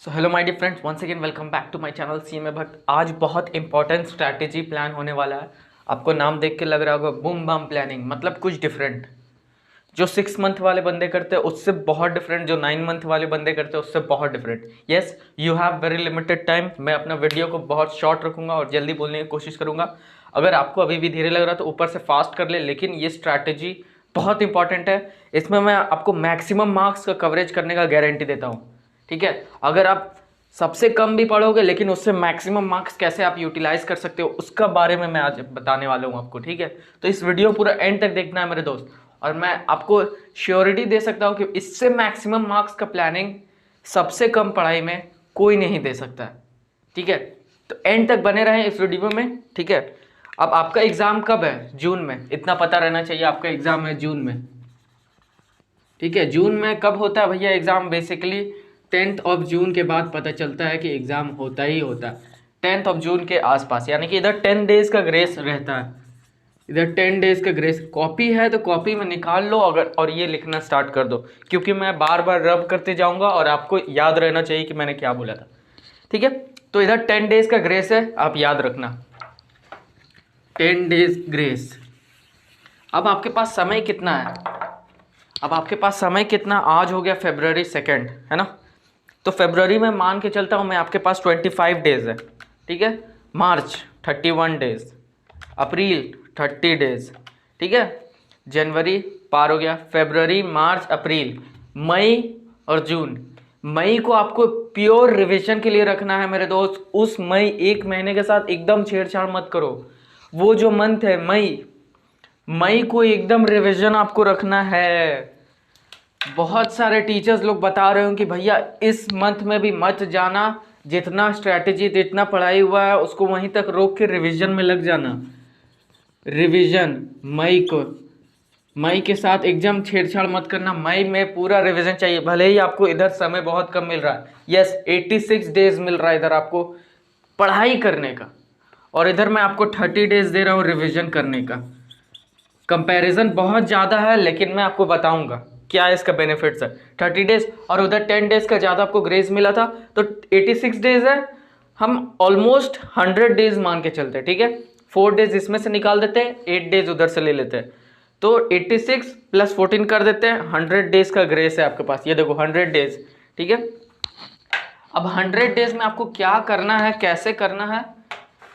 So hello my dear friends, once again welcome back to my channel CMA Bhatt. आज बहुत important strategy plan होने वाला है। आपको नाम देख के लग रहा होगा बूम बम प्लानिंग, मतलब कुछ डिफरेंट। जो 6 मंथ वाले बंदे करते हैं उससे बहुत डिफरेंट, जो 9 मंथ वाले बंदे करते हैं उससे बहुत different. Yes, you have very limited time. मैं अपना वीडियो को बहुत शॉर्ट रखूंगा और जल्दी बोलने की कोशिश करूंगा। अगर आपको अभी भी धीरे लग रहा है तो ऊपर से फास्ट कर ले, लेकिन ये स्ट्रैटेजी बहुत इंपॉर्टेंट है। इसमें मैं आपको मैक्सिमम मार्क्स का कवरेज करने का गारंटी देता हूँ। ठीक है, अगर आप सबसे कम भी पढ़ोगे लेकिन उससे मैक्सिमम मार्क्स कैसे आप यूटिलाइज कर सकते हो उसका बारे में मैं आज बताने वाला हूँ आपको। ठीक है, तो इस वीडियो पूरा एंड तक देखना है मेरे दोस्त। और मैं आपको श्योरिटी दे सकता हूँ कि इससे मैक्सिमम मार्क्स का प्लानिंग सबसे कम पढ़ाई में कोई नहीं दे सकता है। ठीक है, तो एंड तक बने रहें इस वीडियो में। ठीक है, अब आपका एग्जाम कब है? जून में। इतना पता रहना चाहिए, आपका एग्जाम है जून में। ठीक है, जून में कब होता है भैया exam? Basically 10th of June के बाद पता चलता है कि एग्जाम होता ही होता है 10th ऑफ जून के आसपास। यानी कि इधर 10 डेज का ग्रेस रहता है, इधर 10 डेज का ग्रेस। कॉपी है तो कॉपी में निकाल लो अगर, और ये लिखना स्टार्ट कर दो, क्योंकि मैं बार बार रब करते जाऊंगा और आपको याद रहना चाहिए कि मैंने क्या बोला था। ठीक है, तो इधर 10 डेज का ग्रेस है, आप याद रखना 10 डेज ग्रेस। अब आपके पास समय कितना है? अब आपके पास समय कितना? आज हो गया February 2, है ना? तो फरवरी में मान के चलता हूँ मैं, आपके पास 25 डेज है। ठीक है, मार्च 31 डेज, अप्रैल 30 डेज। ठीक है, जनवरी पार हो गया, फरवरी मार्च अप्रैल, मई और जून। मई को आपको प्योर रिवीजन के लिए रखना है मेरे दोस्त। उस मई एक महीने के साथ एकदम छेड़छाड़ मत करो। वो जो मंथ है मई, मई को एकदम रिवीजन आपको रखना है। बहुत सारे टीचर्स लोग बता रहे हो कि भैया इस मंथ में भी मत जाना, जितना स्ट्रैटेजी जितना पढ़ाई हुआ है उसको वहीं तक रोक के रिवीजन में लग जाना। रिवीजन मई को, मई के साथ एकदम छेड़छाड़ मत करना। मई में पूरा रिवीजन चाहिए, भले ही आपको इधर समय बहुत कम मिल रहा है। यस, 86 डेज मिल रहा है इधर आपको पढ़ाई करने का, और इधर मैं आपको 30 डेज दे रहा हूँ रिवीजन करने का। कंपैरिजन बहुत ज़्यादा है, लेकिन मैं आपको बताऊंगा क्या इसका बेनिफिट्स है। 30 डेज और उधर 10 डेज का ज़्यादा आपको ग्रेस मिला था, तो 86 डेज है। हम ऑलमोस्ट 100 डेज मान के चलते हैं। ठीक है, 4 डेज इसमें से निकाल देते हैं, 8 डेज उधर से ले लेते हैं, तो 86 + 14 कर देते हैं। 100 डेज का ग्रेस है आपके पास, ये देखो 100 डेज। ठीक है, अब 100 डेज में आपको क्या करना है, कैसे करना है,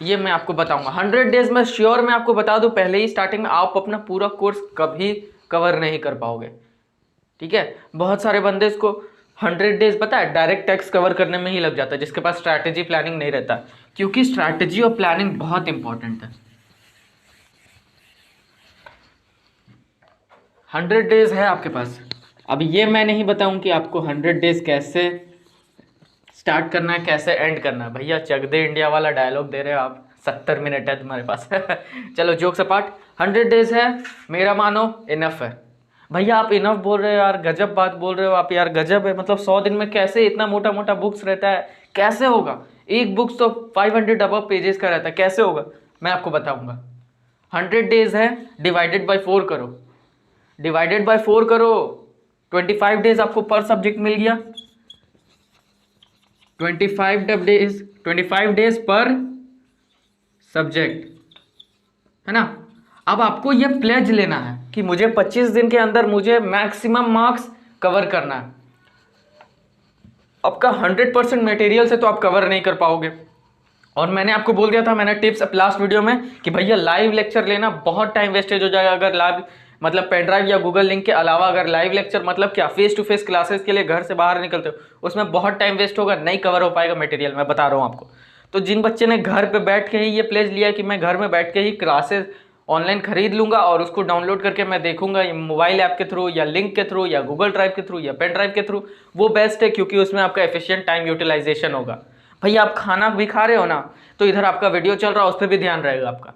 ये मैं आपको बताऊंगा। 100 डेज में श्योर मैं आपको बता दूं पहले ही स्टार्टिंग में, आप अपना पूरा कोर्स कभी कवर नहीं कर पाओगे। ठीक है, बहुत सारे बंदे इसको 100 डेज पता है डायरेक्ट टेक्स्ट कवर करने में ही लग जाता है, जिसके पास स्ट्रैटेजी प्लानिंग नहीं रहता, क्योंकि स्ट्रैटेजी और प्लानिंग बहुत इंपॉर्टेंट है। 100 डेज है आपके पास। अब ये मैं नहीं बताऊं कि आपको 100 डेज कैसे स्टार्ट करना है, कैसे एंड करना है। भैया चक दे इंडिया वाला डायलॉग दे रहे हो आप, 70 मिनट है तुम्हारे पास। चलो जोक्स अपार्ट, 100 डेज है, मेरा मानो इनफ है। भैया आप इनफ बोल रहे हो यार, गजब बात बोल रहे हो आप यार, गजब है। मतलब 100 दिन में कैसे इतना मोटा मोटा बुक्स रहता है, कैसे होगा? एक बुक्स तो 500 अबव पेजेस का रहता है, कैसे होगा? मैं आपको बताऊंगा। 100 डेज है, डिवाइडेड बाई 4 करो, डिवाइडेड बाई 4 करो, 25 डेज आपको पर सब्जेक्ट मिल गया। 25 डेज पर सब्जेक्ट, है ना? अब आपको ये प्लेज लेना है कि मुझे 25 दिन के अंदर मुझे मैक्सिमम मार्क्स कवर करना है। आपका 100% मटेरियल से तो आप कवर नहीं कर पाओगे। और मैंने आपको बोल दिया था, मैंने टिप्स लास्ट वीडियो में, कि भैया लाइव लेक्चर लेना बहुत टाइम वेस्टेज हो जाएगा। अगर लाइव मतलब पेन ड्राइव या गूगल लिंक के अलावा अगर लाइव लेक्चर मतलब क्या, फेस टू फेस क्लासेस के लिए घर से बाहर निकलते हो, उसमें बहुत टाइम वेस्ट होगा, नहीं कवर हो पाएगा मटेरियल, मैं बता रहा हूँ आपको। तो जिन बच्चे ने घर पे बैठ के ही ये प्लेज लिया कि मैं घर में बैठ के ही क्लासेस ऑनलाइन खरीद लूंगा और उसको डाउनलोड करके मैं देखूंगा मोबाइल ऐप के थ्रू या लिंक के थ्रू या गूगल ड्राइव के थ्रू या पेन ड्राइव के थ्रू, वो बेस्ट है, क्योंकि उसमें आपका एफिशिएंट टाइम यूटिलाइजेशन होगा। भैया आप खाना भी खा रहे हो ना, तो इधर आपका वीडियो चल रहा है, उस पर भी ध्यान रहेगा आपका।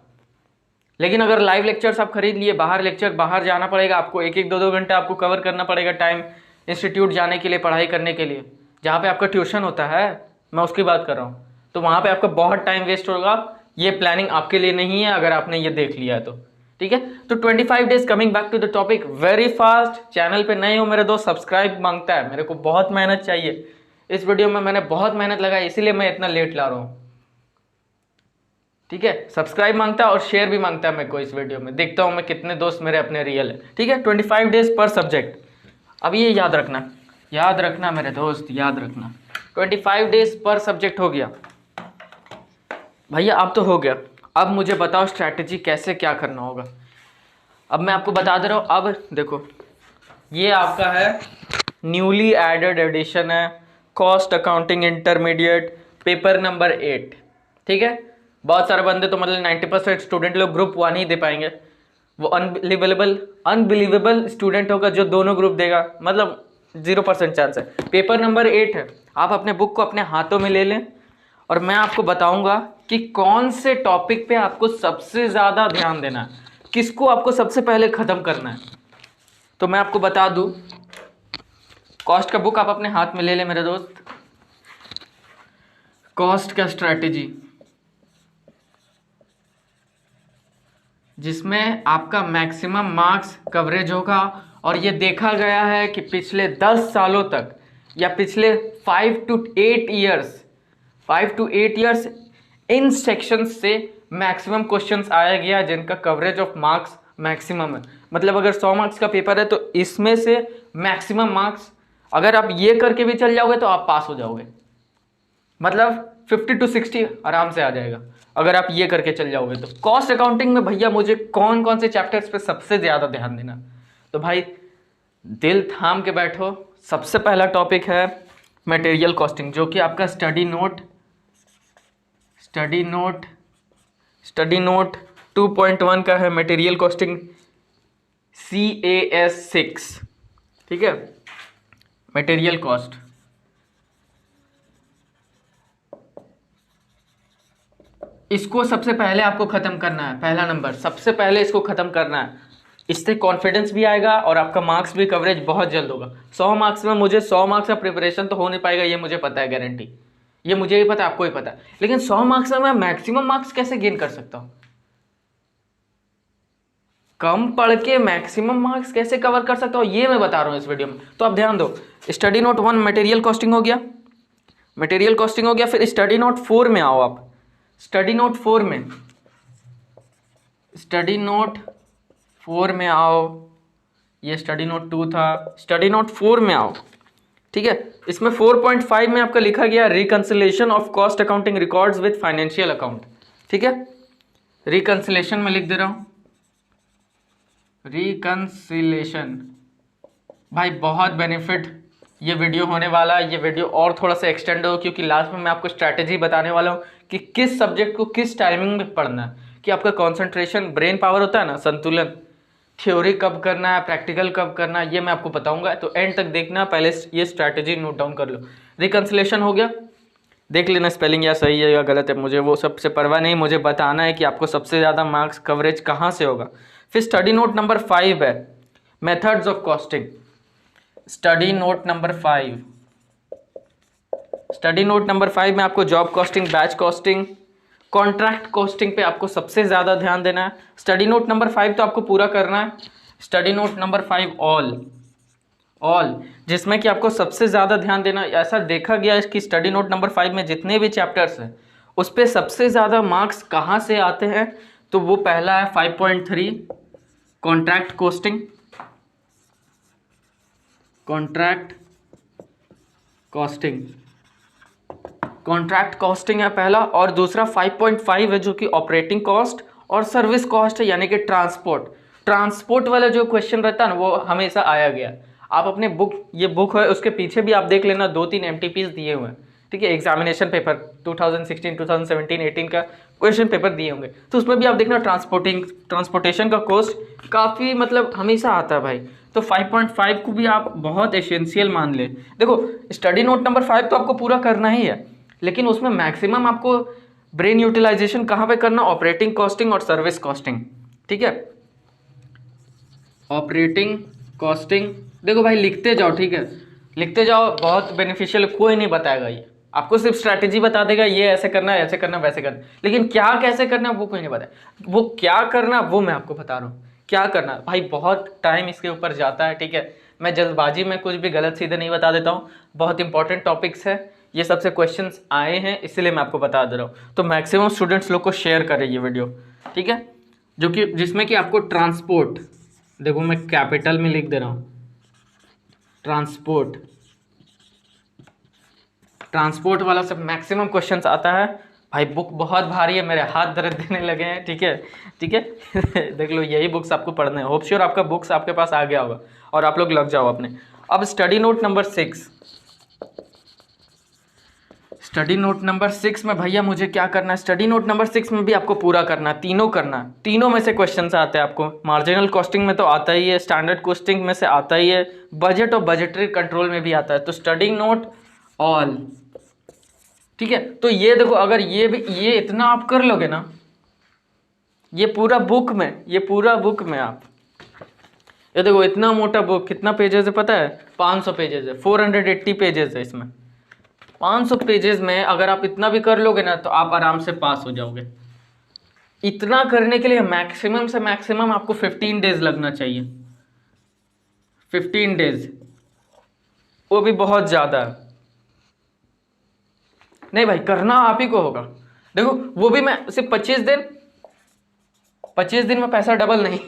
लेकिन अगर लाइव लेक्चर्स आप खरीद लिए, बाहर लेक्चर बाहर जाना पड़ेगा आपको, 1-1 2-2 घंटे आपको कवर करना पड़ेगा टाइम इंस्टीट्यूट जाने के लिए, पढ़ाई करने के लिए, जहाँ पे आपका ट्यूशन होता है, मैं उसकी बात कर रहा हूँ। तो वहाँ पे आपका बहुत टाइम वेस्ट होगा। ये प्लानिंग आपके लिए नहीं है अगर आपने ये देख लिया है तो। ठीक है, तो 25 days, coming back to the topic very fast. Channel पे नए हो मेरे दोस्त, सब्सक्राइब मांगता है, मेरे को बहुत मेहनत चाहिए। इस वीडियो में मैंने बहुत मेहनत लगाई, इसीलिए मैं इतना लेट ला रहा हूँ। ठीक है, सब्सक्राइब मांगता है और शेयर भी मांगता है मेरे को इस वीडियो में। देखता हूँ मैं कितने दोस्त मेरे अपने रियल है। ठीक है, 25 डेज पर सब्जेक्ट। अब ये याद रखना मेरे दोस्त, याद रखना 25 डेज पर सब्जेक्ट हो गया भैया। अब तो हो गया, अब मुझे बताओ स्ट्रैटेजी कैसे क्या करना होगा। अब मैं आपको बता दे रहा हूँ। अब देखो, ये आपका है न्यूली एडेड एडिशन है, cost accounting intermediate, paper number 8। ठीक है, बहुत सारे बंदे तो मतलब 90% स्टूडेंट लोग ग्रुप 1 ही दे पाएंगे। वो अनबिलीवेबल स्टूडेंट होगा जो दोनों ग्रुप देगा, मतलब 0% चांस है। पेपर नंबर 8 है। आप अपने बुक को अपने हाथों में ले लें और मैं आपको बताऊंगा कि कौन से टॉपिक पे आपको सबसे ज़्यादा ध्यान देना है, किसको आपको सबसे पहले ख़त्म करना है। तो मैं आपको बता दूं, कॉस्ट का बुक आप अपने हाथ में ले लें मेरे दोस्त। कॉस्ट का स्ट्रैटेजी, जिसमें आपका मैक्सिमम मार्क्स कवरेज होगा। और ये देखा गया है कि पिछले 10 सालों तक या पिछले 5 to 8 ईयर्स इन सेक्शंस से मैक्सिमम क्वेश्चंस आया गया जिनका कवरेज ऑफ मार्क्स मैक्सिमम है। मतलब अगर 100 मार्क्स का पेपर है तो इसमें से मैक्सिमम मार्क्स, अगर आप ये करके भी चल जाओगे तो आप पास हो जाओगे। मतलब 50 to 60 आराम से आ जाएगा अगर आप ये करके चल जाओगे तो। कॉस्ट अकाउंटिंग में भैया मुझे कौन कौन से चैप्टर्स पे सबसे ज़्यादा ध्यान देना, तो भाई दिल थाम के बैठो। सबसे पहला टॉपिक है मटेरियल कॉस्टिंग, जो कि आपका स्टडी नोट 2.1 का है। Material costing CAS 6। ठीक है, मटेरियल कॉस्ट। इसको सबसे पहले आपको ख़त्म करना है, पहला नंबर सबसे पहले इसको ख़त्म करना है। इससे कॉन्फिडेंस भी आएगा और आपका मार्क्स भी कवरेज बहुत जल्द होगा। 100 मार्क्स में मुझे 100 मार्क्स का प्रिपरेशन तो हो नहीं पाएगा, ये मुझे पता है, गारंटी। ये मुझे भी पता है, आपको भी पता है। लेकिन 100 मार्क्स में मैं मैक्सिमम मार्क्स कैसे गेन कर सकता हूँ? कम पढ़ के मैक्सिमम मार्क्स कैसे कवर कर सकता हूँ, ये मैं बता रहा हूँ इस वीडियो में। तो आप ध्यान दो, स्टडी नोट 1 मटेरियल कॉस्टिंग हो गया, फिर स्टडी नोट 4 में आओ आप। स्टडी नोट 4 में आओ। ये स्टडी नोट 2 था, स्टडी नोट 4 में आओ। ठीक है, इसमें 4.5 में आपका लिखा गया reconciliation of cost accounting records with financial account. ठीक है, रिकंसिलेशन में लिख दे रहा हूं, रिकंसिलेशन। भाई बहुत बेनिफिट ये वीडियो होने वाला है। ये वीडियो और थोड़ा सा एक्सटेंड हो, क्योंकि लास्ट में मैं आपको स्ट्रैटेजी बताने वाला हूँ कि किस सब्जेक्ट को किस टाइमिंग में पढ़ना है, कि आपका कंसंट्रेशन, ब्रेन पावर होता है ना, संतुलन, थ्योरी कब करना है, प्रैक्टिकल कब करना है, ये मैं आपको बताऊंगा। तो एंड तक देखना, पहले ये स्ट्रैटेजी नोट डाउन कर लो। रिकंसिलेशन हो गया, देख लेना स्पेलिंग या सही है या गलत है, मुझे वो सबसे परवाह नहीं। मुझे बताना है कि आपको सबसे ज़्यादा मार्क्स कवरेज कहाँ से होगा। फिर स्टडी नोट नंबर 5 है methods of costing. Study note number 5 में आपको job costing, batch costing, contract costing पे आपको सबसे ज़्यादा ध्यान देना है। स्टडी नोट नंबर 5 तो आपको पूरा करना है। स्टडी नोट नंबर 5 ऑल, जिसमें कि आपको सबसे ज़्यादा ध्यान देना। ऐसा देखा गया है कि स्टडी नोट नंबर 5 में जितने भी चैप्टर्स हैं उस पर सबसे ज़्यादा मार्क्स कहाँ से आते हैं, तो वो पहला है 5.3 कॉन्ट्रैक्ट कॉस्टिंग है पहला, और दूसरा 5.5 है जो कि ऑपरेटिंग कॉस्ट और सर्विस कॉस्ट है, यानी कि ट्रांसपोर्ट वाला जो क्वेश्चन रहता है ना, वो हमेशा आया गया। आप अपने ये बुक है उसके पीछे भी आप देख लेना, 2-3 MTPs दिए हुए हैं। ठीक है, एग्जामिनेशन पेपर 2016, 2017, 18 का क्वेश्चन पेपर दिए होंगे, तो उसमें भी आप देखना ट्रांसपोर्टेशन का कॉस्ट काफ़ी मतलब हमेशा आता है भाई। तो 5.5 को भी आप बहुत एसेंशियल मान ले। देखो, स्टडी नोट नंबर 5 तो आपको पूरा करना ही है, लेकिन उसमें मैक्सिमम आपको ब्रेन यूटिलाइजेशन कहाँ पे करना, ऑपरेटिंग कॉस्टिंग और सर्विस कॉस्टिंग। ठीक है, ऑपरेटिंग कॉस्टिंग, देखो भाई लिखते जाओ। ठीक है, लिखते जाओ, बहुत बेनिफिशियल। कोई नहीं बताएगा, ये आपको सिर्फ स्ट्रैटेजी बता देगा, ये ऐसे करना है, ऐसे करना, वैसे करना, लेकिन क्या कैसे करना है वो कोई नहीं बताए। वो क्या करना वो मैं आपको बता रहा हूँ, क्या करना भाई, बहुत टाइम इसके ऊपर जाता है। ठीक है, मैं जल्दबाजी में कुछ भी गलत सीधे नहीं बता देता हूँ, बहुत इंपॉर्टेंट टॉपिक्स है, ये सबसे क्वेश्चंस आए हैं इसलिए मैं आपको बता दे रहा हूँ। तो मैक्सिमम स्टूडेंट्स लोग को शेयर करें ये वीडियो, ठीक है, जो कि जिसमें कि आपको ट्रांसपोर्ट, देखो मैं कैपिटल में लिख दे रहा हूँ, ट्रांसपोर्ट वाला सब मैक्सिमम क्वेश्चंस आता है। भाई बुक बहुत भारी है, मेरे हाथ दर्द देने लगे हैं, ठीक है ठीक है देख लो यही बुक्स आपको पढ़ने हैं। होप श्योर आपका बुक्स आपके पास आ गया होगा और आप लोग लग जाओ अपने। अब स्टडी नोट नंबर 6 में भैया मुझे क्या करना है, स्टडी नोट नंबर 6 में भी आपको पूरा करना है, तीनों करना है, तीनों में से क्वेश्चन आते हैं आपको। मार्जिनल कॉस्टिंग में तो आता ही है, स्टैंडर्ड कॉस्टिंग में से आता ही है, बजट और बजटरी कंट्रोल में भी आता है। तो स्टडी नोट ऑल, ठीक है। तो ये देखो अगर ये इतना आप कर लोगे ना, ये पूरा बुक में आप ये देखो इतना मोटा बुक, कितना पेजेस है पता है, 500 पेजेस है, 480 पेजेस है इसमें। 500 पेजेस में अगर आप इतना भी कर लोगे ना तो आप आराम से पास हो जाओगे। इतना करने के लिए मैक्सिमम से मैक्सिमम आपको 15 डेज लगना चाहिए, 15 डेज, वो भी बहुत ज़्यादा है। नहीं भाई करना आप ही को होगा, देखो वो भी मैं सिर्फ 25 दिन में पैसा डबल नहीं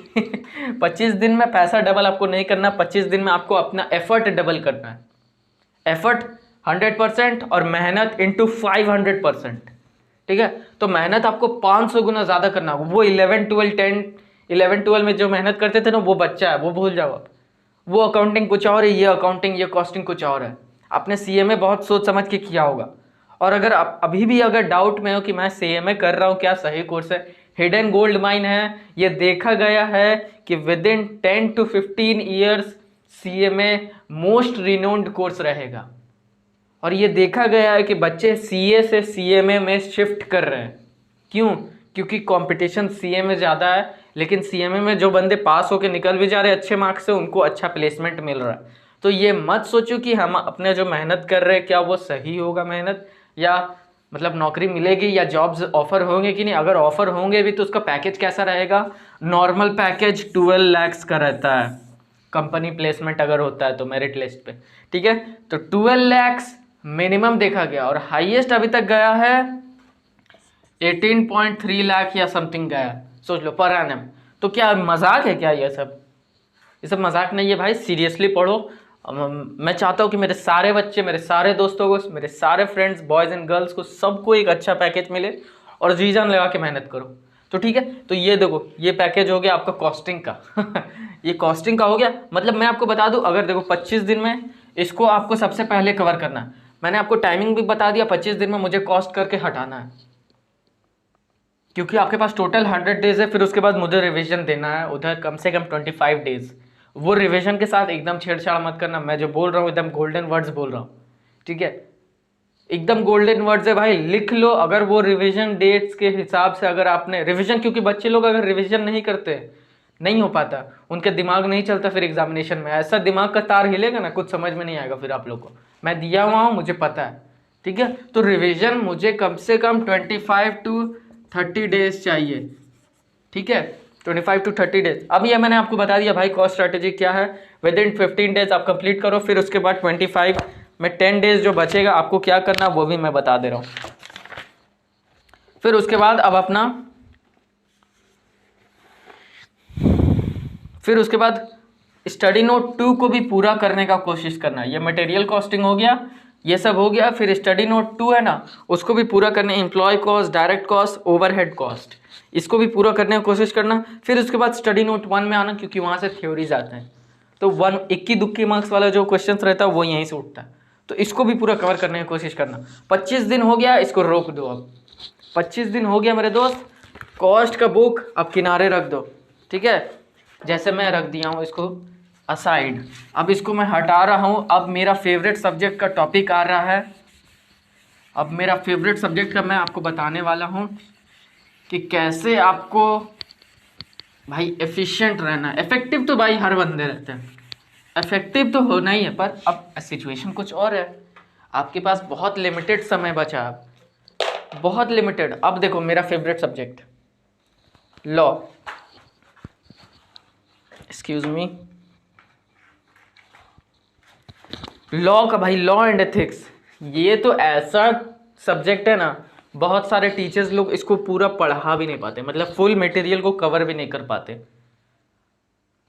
25 दिन में पैसा डबल आपको नहीं करना, 25 दिन में आपको अपना एफर्ट डबल करना है। एफर्ट 100% और मेहनत इंटू 500%, ठीक है। तो मेहनत आपको 500 गुना ज़्यादा करना होगा। वो 11 12 में जो मेहनत करते थे ना वो बच्चा है, वो भूल जाओ आप। वो अकाउंटिंग कुछ और है, ये अकाउंटिंग ये कॉस्टिंग कुछ और है। आपने सीएमए बहुत सोच समझ के किया होगा। और अगर आप अभी भी अगर डाउट में हो कि मैं सीएमए कर रहा हूँ क्या सही कोर्स है, हिडन गोल्ड माइन है। ये देखा गया है कि with in 10 to 15 years CMA most renowned course रहेगा। और ये देखा गया है कि बच्चे सीए से सीएमए में शिफ्ट कर रहे हैं। क्यों? क्योंकि कंपटीशन सीए में ज़्यादा है, लेकिन सीएमए में जो बंदे पास होकर निकल भी जा रहे हैं अच्छे मार्क्स से, उनको अच्छा प्लेसमेंट मिल रहा है। तो ये मत सोचो कि हम अपने जो मेहनत कर रहे हैं क्या वो सही होगा मेहनत, या मतलब नौकरी मिलेगी या जॉब्स ऑफर होंगे कि नहीं। अगर ऑफर होंगे भी तो उसका पैकेज कैसा रहेगा, नॉर्मल पैकेज 12 lakhs का रहता है, कंपनी प्लेसमेंट अगर होता है तो मेरिट लिस्ट पे, ठीक है। तो 12 lakhs मिनिमम देखा गया, और हाईएस्ट अभी तक गया है 18.3 लाख या समथिंग गया, सोच लो पर एनम। तो क्या मजाक है क्या ये सब मजाक नहीं है भाई, सीरियसली पढ़ो। मैं चाहता हूँ कि मेरे सारे बच्चे, मेरे सारे दोस्तों को, मेरे सारे फ्रेंड्स बॉयज़ एंड गर्ल्स को सबको एक अच्छा पैकेज मिले, और जी जान लगा के मेहनत करो। तो ठीक है, तो ये देखो ये पैकेज हो गया आपका कॉस्टिंग का ये कॉस्टिंग का हो गया। मतलब मैं आपको बता दूं, अगर देखो 25 दिन में इसको आपको सबसे पहले कवर करना है। मैंने आपको टाइमिंग भी बता दिया, 25 दिन में मुझे कॉस्ट करके हटाना है, क्योंकि आपके पास टोटल 100 डेज है। फिर उसके बाद मुझे रिविजन देना है उधर कम से कम 25 डेज। वो रिवीजन के साथ एकदम छेड़छाड़ मत करना, मैं जो बोल रहा हूँ एकदम गोल्डन वर्ड्स बोल रहा हूँ, ठीक है, एकदम गोल्डन वर्ड्स है भाई, लिख लो। अगर वो रिवीजन डेट्स के हिसाब से अगर आपने रिवीजन, क्योंकि बच्चे लोग अगर रिवीजन नहीं करते नहीं हो पाता, उनके दिमाग नहीं चलता, फिर एग्जामिनेशन में ऐसा दिमाग का तार हिलेगा ना, कुछ समझ में नहीं आएगा फिर आप लोग को। मैं दिया हुआ हूँ, मुझे पता है, ठीक है। तो रिविजन मुझे कम से कम 25 to 30 डेज चाहिए, ठीक है, 25 to 30 डेज। अब ये मैंने आपको बता दिया भाई कॉस्ट स्ट्रैटेजी क्या है। विद इन 15 डेज आप कंप्लीट करो, फिर उसके बाद 25 में 10 डेज जो बचेगा आपको क्या करना वो भी मैं बता दे रहा हूँ। फिर उसके बाद अब अपना स्टडी नोट 2 को भी पूरा करने का कोशिश करना है। ये मटेरियल कॉस्टिंग हो गया, ये सब हो गया। फिर स्टडी नोट 2 है ना, उसको भी पूरा करने, employee cost, direct cost, overhead cost, इसको भी पूरा करने की कोशिश करना। फिर उसके बाद स्टडी नोट 1 में आना, क्योंकि वहाँ से थ्योरीज आते हैं। तो 1 दुक्की मार्क्स वाला जो क्वेश्चन रहता है वो यहीं से उठता है, तो इसको भी पूरा कवर करने की कोशिश करना। 25 दिन हो गया, इसको रोक दो। अब 25 दिन हो गया मेरे दोस्त, कॉस्ट का बुक अब किनारे रख दो, ठीक है, जैसे मैं रख दिया हूँ इसको असाइड। अब इसको मैं हटा रहा हूँ। अब मेरा फेवरेट सब्जेक्ट का टॉपिक आ रहा है। अब मेरा फेवरेट सब्जेक्ट का मैं आपको बताने वाला हूँ कि कैसे आपको भाई एफिशिएंट रहना है। इफेक्टिव तो भाई हर बंदे रहते हैं, इफेक्टिव तो होना ही है, पर अब सिचुएशन कुछ और है। आपके पास बहुत लिमिटेड समय बचा, बहुत लिमिटेड। अब देखो मेरा favourite subject law, excuse me, law का भाई, लॉ एंड एथिक्स, ये तो ऐसा सब्जेक्ट है ना, बहुत सारे टीचर्स लोग इसको पूरा पढ़ा भी नहीं पाते, मतलब फुल मटेरियल को कवर भी नहीं कर पाते।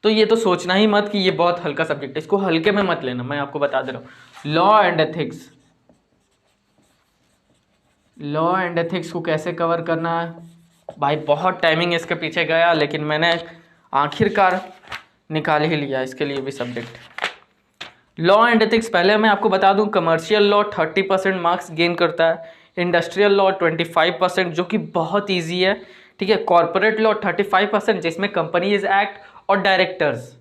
तो ये तो सोचना ही मत कि ये बहुत हल्का सब्जेक्ट है, इसको हल्के में मत लेना, मैं आपको बता दे रहा हूँ। Law and ethics, law and ethics को कैसे कवर करना है भाई, बहुत टाइमिंग इसके पीछे गया, लेकिन मैंने आखिरकार निकाल ही लिया इसके लिए भी सब्जेक्ट। लॉ एंड एथिक्स, पहले मैं आपको बता दूं, कमर्शियल लॉ 30% मार्क्स गेन करता है, इंडस्ट्रियल लॉ 25% जो कि बहुत ईजी है, ठीक है। कॉर्पोरेट लॉ 35% जिसमें कंपनीज एक्ट और डायरेक्टर्स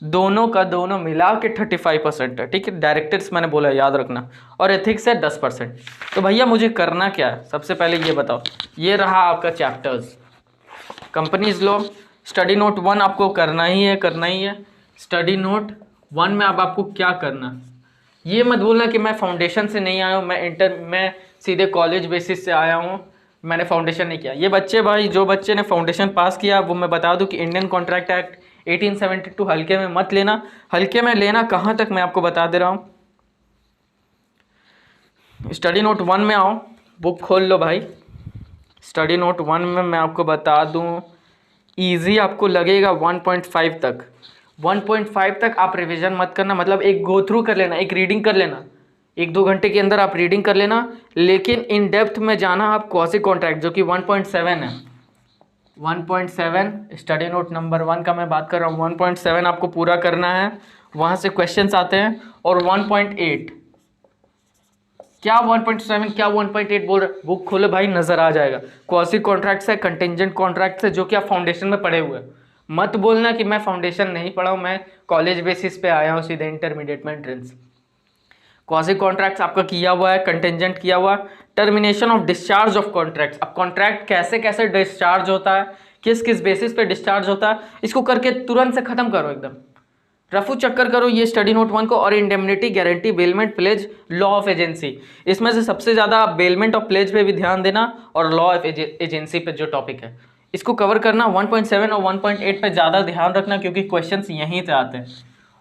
दोनों का दोनों मिला के 35% है, ठीक है। डायरेक्टर्स मैंने बोला, याद रखना। और एथिक्स है 10%। तो भैया मुझे करना क्या है, सबसे पहले ये बताओ। ये रहा आपका chapters, companies law, study note 1 आपको करना ही है, करना ही है। स्टडी नोट 1 में अब आपको क्या करना, ये मत बोलना कि मैं फाउंडेशन से नहीं आया हूँ, मैं सीधे कॉलेज बेसिस से आया हूँ, मैंने फाउंडेशन नहीं किया। ये बच्चे भाई, जो बच्चे ने फाउंडेशन पास किया, वो मैं बता दूं कि इंडियन कॉन्ट्रैक्ट एक्ट 1872 हल्के में मत लेना। हल्के में लेना कहाँ तक, मैं आपको बता दे रहा हूँ। स्टडी नोट 1 में आओ, बुक खोल लो भाई। स्टडी नोट 1 में मैं आपको बता दूं, ईजी आपको लगेगा 1.5 तक। 1.5 तक आप रिवीजन मत करना, मतलब एक गो थ्रू कर लेना, एक रीडिंग कर लेना, 1-2 घंटे के अंदर आप रीडिंग कर लेना। लेकिन इन डेप्थ में जाना आप क्वासी कॉन्ट्रैक्ट, जो कि 1.7 है। 1.7 स्टडी नोट नंबर 1 का मैं बात कर रहा हूँ। 1.7 आपको पूरा करना है, वहाँ से क्वेश्चंस आते हैं। और 1.8 क्या, 1.7 क्या 1.8 बोल रहे, बुक खोलो भाई, नजर आ जाएगा। क्वासी कॉन्ट्रैक्ट्स है, कंटिंजेंट कॉन्ट्रैक्ट्स है, जो कि आप फाउंडेशन में पढ़े हुए हैं। मत बोलना कि मैं फाउंडेशन नहीं पढ़ा हूँ, मैं कॉलेज बेसिस पे आया हूँ सीधे इंटरमीडिएट में एंट्रेंस। क्वासी कॉन्ट्रैक्ट्स आपका किया हुआ है, कंटिंजेंट किया हुआ। Termination of discharge of contracts, अब कॉन्ट्रैक्ट कैसे कैसे डिस्चार्ज होता है, किस किस बेसिस पे डिस्चार्ज होता है, इसको करके तुरंत से खत्म करो, एकदम रफू चक्कर करो ये स्टडी नोट 1 को। और indemnity, guarantee, bailment, pledge, law of agency, इसमें से सबसे ज़्यादा आप बेलमेंट और प्लेज पे भी ध्यान देना, और लॉ ऑफ एजेंसी पे जो टॉपिक है इसको कवर करना। 1.7 और 1.8 पे ज़्यादा ध्यान रखना, क्योंकि क्वेश्चंस यहीं से आते हैं।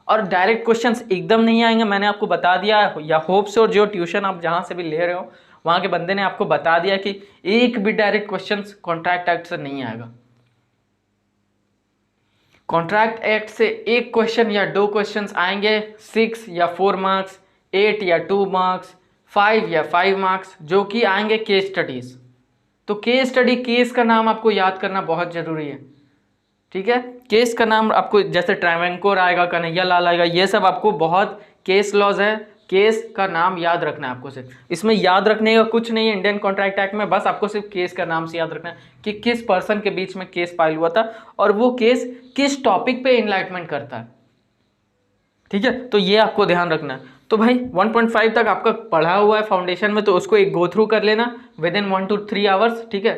और डायरेक्ट क्वेश्चंस एकदम नहीं आएंगे, मैंने आपको बता दिया, या होप से, और जो ट्यूशन आप जहाँ से भी ले रहे हो वहाँ के बंदे ने आपको बता दिया कि एक भी डायरेक्ट क्वेश्चंस कॉन्ट्रैक्ट एक्ट से नहीं आएगा। कॉन्ट्रैक्ट एक्ट से एक क्वेश्चन या 2 क्वेश्चंस आएंगे, 6 या 4 मार्क्स, 8 या 2 मार्क्स, 5 या 5 मार्क्स, जो कि आएंगे केस स्टडीज। तो केस स्टडी, केस का नाम आपको याद करना बहुत जरूरी है, ठीक है। केस का नाम आपको, जैसे ट्रावेंकोर आएगा, कन्हैया लाल आएगा, ये सब आपको बहुत केस लॉज है, केस का नाम याद रखना है आपको। सिर्फ इसमें याद रखने का कुछ नहीं है इंडियन कॉन्ट्रैक्ट एक्ट में, बस आपको सिर्फ केस का नाम से याद रखना है कि किस पर्सन के बीच में केस फाइल हुआ था, और वो केस किस टॉपिक पे इनलाइटमेंट करता है, ठीक है। तो ये आपको ध्यान रखना है। तो भाई 1.5 तक आपका पढ़ा हुआ है फाउंडेशन में, तो उसको एक गो थ्रू कर लेना विदिन 1 to 3 आवर्स, ठीक है।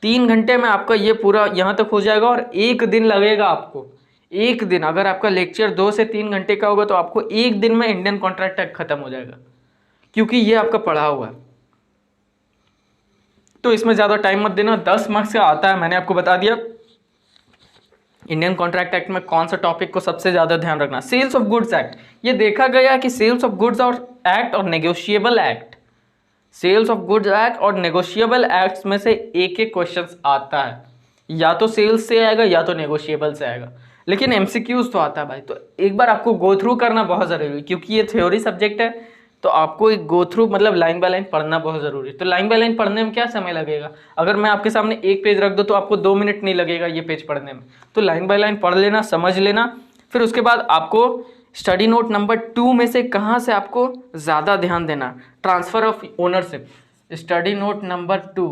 3 घंटे में आपका ये पूरा यहाँ तक हो जाएगा। और 1 दिन लगेगा आपको, 1 दिन, अगर आपका लेक्चर 2 से 3 घंटे का होगा तो आपको 1 दिन में इंडियन कॉन्ट्रैक्ट एक्ट खत्म हो जाएगा, क्योंकि ये आपका पढ़ा हुआ है। तो इसमें ज़्यादा टाइम मत देना, 10 मार्क्स का आता है, मैंने आपको बता दिया। इंडियन कॉन्ट्रैक्ट एक्ट में कौन सा टॉपिक को सबसे ज़्यादा ध्यान रखना, सेल्स ऑफ गुड्स एक्ट। ये देखा गया कि सेल्स ऑफ गुड्स और एक्ट और negotiable act, sales of goods act और नेगोशिएबल एक्ट्स में से एक एक क्वेश्चन आता है, या तो सेल्स से आएगा या तो नेगोशिएबल से आएगा, लेकिन एमसीक्यूज तो आता है भाई। तो एक बार आपको गो थ्रू करना बहुत ज़रूरी है, क्योंकि ये थ्योरी सब्जेक्ट है, तो आपको एक गो थ्रू, मतलब लाइन बाय लाइन पढ़ना बहुत ज़रूरी है। तो लाइन बाय लाइन पढ़ने में क्या समय लगेगा, अगर मैं आपके सामने एक पेज रख दूँ तो आपको 2 मिनट नहीं लगेगा ये पेज पढ़ने में। तो लाइन बाय लाइन पढ़ लेना, समझ लेना। फिर उसके बाद आपको स्टडी नोट नंबर 2 में से कहाँ से आपको ज़्यादा ध्यान देना, transfer of ownership. Study note number 2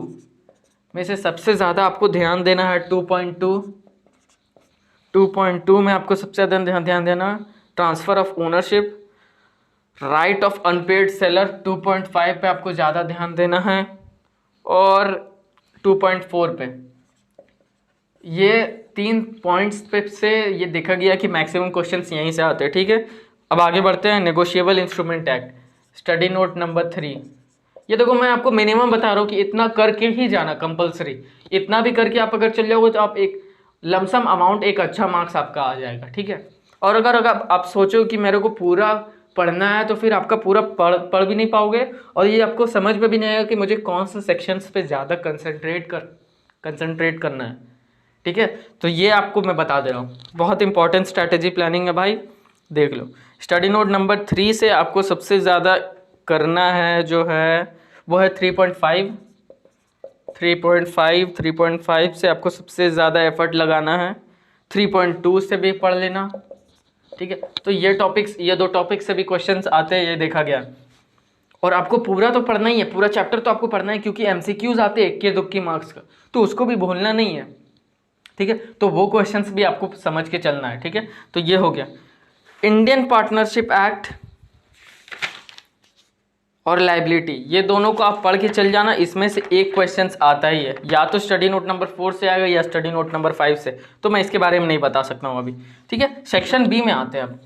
में से सबसे ज़्यादा आपको ध्यान देना है 2.2 में आपको सबसे ज़्यादा ध्यान देना transfer of ownership. Right of unpaired seller 2.5 पे आपको ज़्यादा ध्यान देना है, और 2.4 पे। ये 3 पॉइंट्स पे से ये देखा गया कि मैक्सिमम क्वेश्चंस यहीं से आते हैं, ठीक है। अब आगे बढ़ते हैं, negotiable instrument act, study note number 3। ये देखो, मैं आपको मिनिमम बता रहा हूँ कि इतना करके ही जाना कंपलसरी। इतना भी करके आप अगर चल जाओगे तो आप एक लमसम अमाउंट, एक अच्छा मार्क्स आपका आ जाएगा, ठीक है। और अगर आप सोचो कि मेरे को पूरा पढ़ना है तो फिर आपका पूरा पढ़ भी नहीं पाओगे और ये आपको समझ में भी नहीं आएगा कि मुझे कौन से सेक्शंस पे ज़्यादा कंसंट्रेट करना है। ठीक है, तो ये आपको मैं बता दे रहा हूँ, बहुत इंपॉर्टेंट स्ट्रैटेजी प्लानिंग है भाई, देख लो। स्टडी नोट नंबर 3 से आपको सबसे ज़्यादा करना है जो है वो है 3.5 से आपको सबसे ज़्यादा एफर्ट लगाना है। 3.2 से भी पढ़ लेना। ठीक है, तो ये दो टॉपिक्स से भी क्वेश्चंस आते हैं, ये देखा गया। और आपको पूरा तो पढ़ना ही है, पूरा चैप्टर तो आपको पढ़ना है, क्योंकि एमसीक्यूज आते हैं 1 मार्क्स का, तो उसको भी भूलना नहीं है। ठीक है, तो वो क्वेश्चंस भी आपको समझ के चलना है। ठीक है, तो ये हो गया। इंडियन पार्टनरशिप एक्ट और लाइबिलिटी, ये दोनों को आप पढ़ के चल जाना, इसमें से एक क्वेश्चंस आता ही है, या तो स्टडी नोट नंबर 4 से आएगा या स्टडी नोट नंबर 5 से, तो मैं इसके बारे में नहीं बता सकता हूँ अभी। ठीक है, सेक्शन बी में आते हैं अब।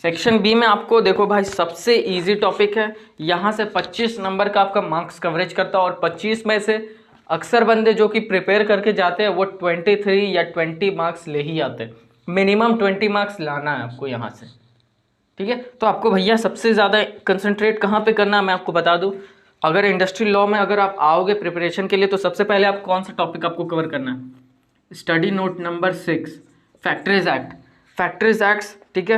सेक्शन बी में आपको देखो भाई, सबसे इजी टॉपिक है, यहाँ से 25 नंबर का आपका मार्क्स कवरेज करता है, और 25 में से अक्सर बंदे जो कि प्रिपेयर करके जाते हैं वो 23 या 20 मार्क्स ले ही आते हैं। मिनिमम 20 मार्क्स लाना है आपको यहाँ से। ठीक है, तो आपको भैया सबसे ज़्यादा कंसंट्रेट कहाँ पे करना है मैं आपको बता दूँ। अगर इंडस्ट्रियल लॉ में अगर आप आओगे प्रिपरेशन के लिए, तो सबसे पहले आप कौन सा टॉपिक आपको कवर करना है? Study note number 6 factories act. ठीक है,